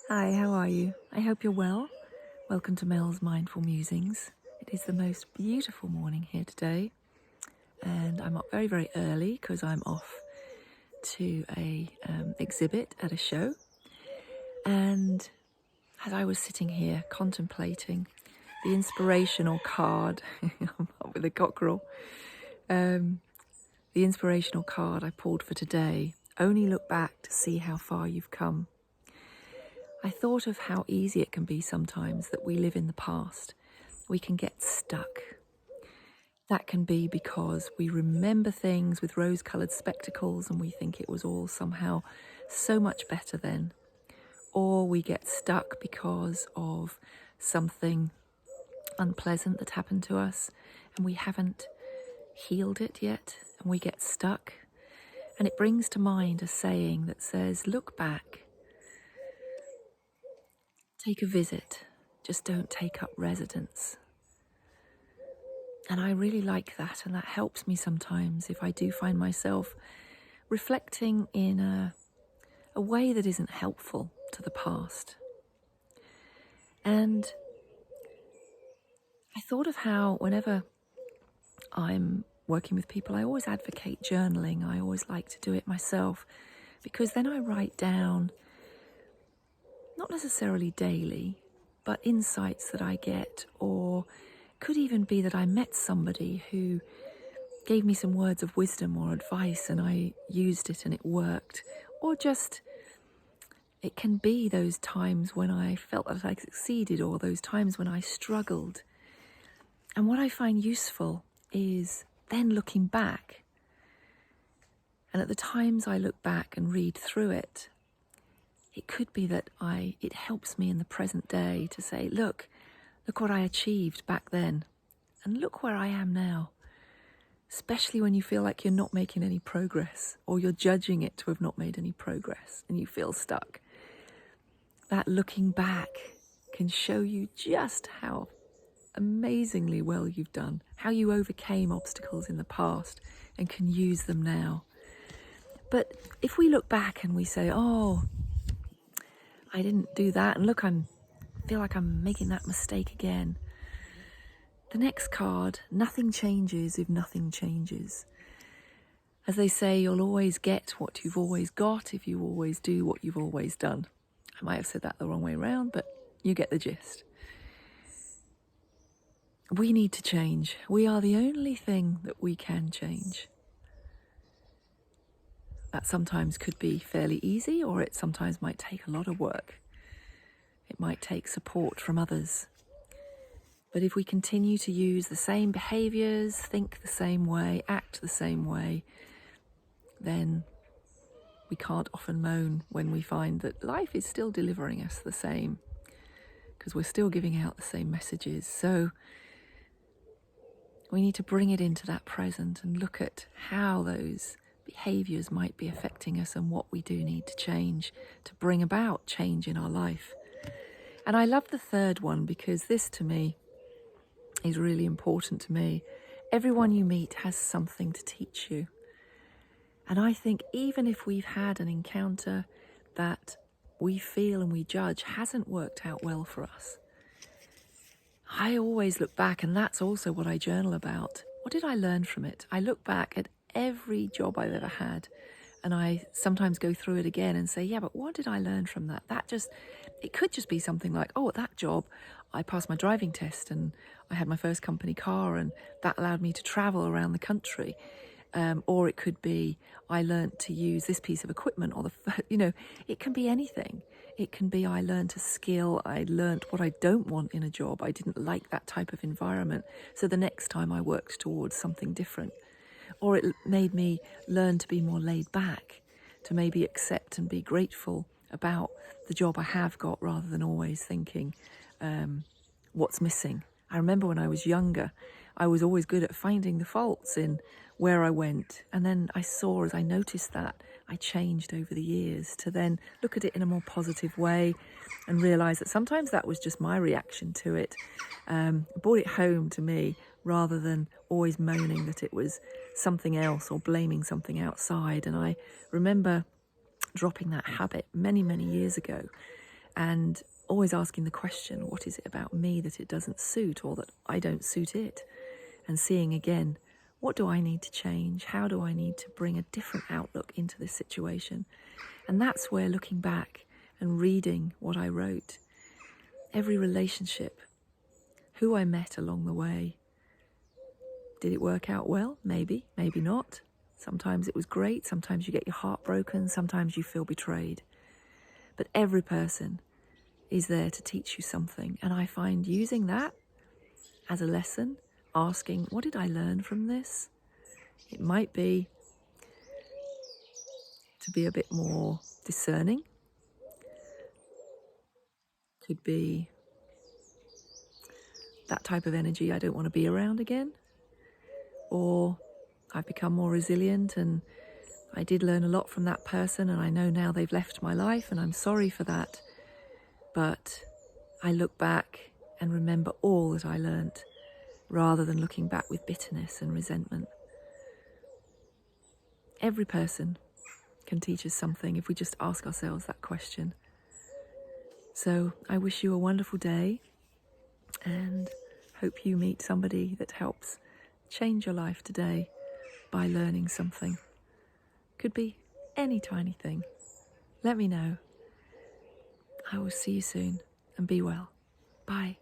Hi, how are you? I hope you're well. Welcome to Mel's Mindful Musings. It is the most beautiful morning here today, and I'm up very, very early because I'm off to a exhibit at a show. And as I was sitting here contemplating the inspirational card, I'm up with a cockerel, the inspirational card I pulled for today, only look back to see how far you've come. I thought of how easy it can be sometimes that we live in the past. We can get stuck. That can be because we remember things with rose-coloured spectacles and we think it was all somehow so much better then. Or we get stuck because of something unpleasant that happened to us and we haven't healed it yet, and we get stuck. And it brings to mind a saying that says, look back, take a visit, just don't take up residence. And I really like that, and that helps me sometimes if I do find myself reflecting in a way that isn't helpful to the past. And I thought of how whenever I'm working with people, I always advocate journaling. I always like to do it myself because then I write down, not necessarily daily, but insights that I get, or could even be that I met somebody who gave me some words of wisdom or advice and I used it and it worked. Or just, it can be those times when I felt that I succeeded or those times when I struggled. And what I find useful is then looking back. And at the times I look back and read through it, it could be that it helps me in the present day to say, look what I achieved back then and look where I am now. Especially when you feel like you're not making any progress or you're judging it to have not made any progress and you feel stuck. That looking back can show you just how amazingly well you've done, how you overcame obstacles in the past and can use them now. But if we look back and we say, oh, I didn't do that, and look, I feel like I'm making that mistake again. The next card, nothing changes if nothing changes. As they say, you'll always get what you've always got if you always do what you've always done. I might have said that the wrong way around, but you get the gist. We need to change. We are the only thing that we can change. That sometimes could be fairly easy, or it sometimes might take a lot of work. It might take support from others. But if we continue to use the same behaviors, think the same way, act the same way, then we can't often moan when we find that life is still delivering us the same, because we're still giving out the same messages. So we need to bring it into that present and look at how those behaviors might be affecting us and what we do need to change to bring about change in our life. And I love the third one because this to me is really important to me. Everyone you meet has something to teach you. And I think even if we've had an encounter that we feel and we judge hasn't worked out well for us, I always look back, and that's also what I journal about. What did I learn from it? I look back at every job I've ever had, and I sometimes go through it again and say, yeah, but what did I learn from that? It could just be something like, oh, at that job, I passed my driving test and I had my first company car and that allowed me to travel around the country. Or it could be, I learned to use this piece of equipment, or it can be anything. It can be, I learned a skill, I learned what I don't want in a job. I didn't like that type of environment. So the next time I worked towards something different. Or it made me learn to be more laid back, to maybe accept and be grateful about the job I have got rather than always thinking, what's missing. I remember when I was younger, I was always good at finding the faults in where I went. And then I saw, as I noticed that, I changed over the years to then look at it in a more positive way and realise that sometimes that was just my reaction to it. Brought it home to me rather than always moaning that it was something else or blaming something outside. And I remember dropping that habit many, many years ago. and always asking the question, what is it about me that it doesn't suit, or that I don't suit it? And seeing again, what do I need to change? How do I need to bring a different outlook into this situation? And that's where, looking back and reading what I wrote, every relationship, who I met along the way, did it work out well? Maybe, maybe not. Sometimes it was great, sometimes you get your heart broken, sometimes you feel betrayed. But every person is there to teach you something. And I find using that as a lesson, asking, what did I learn from this? It might be to be a bit more discerning. Could be that type of energy I don't want to be around again. Or I've become more resilient and I did learn a lot from that person, and I know now they've left my life and I'm sorry for that. But I look back and remember all that I learnt, rather than looking back with bitterness and resentment. Every person can teach us something if we just ask ourselves that question. So I wish you a wonderful day and hope you meet somebody that helps change your life today by learning something. Could be any tiny thing. Let me know. I will see you soon, and be well. Bye.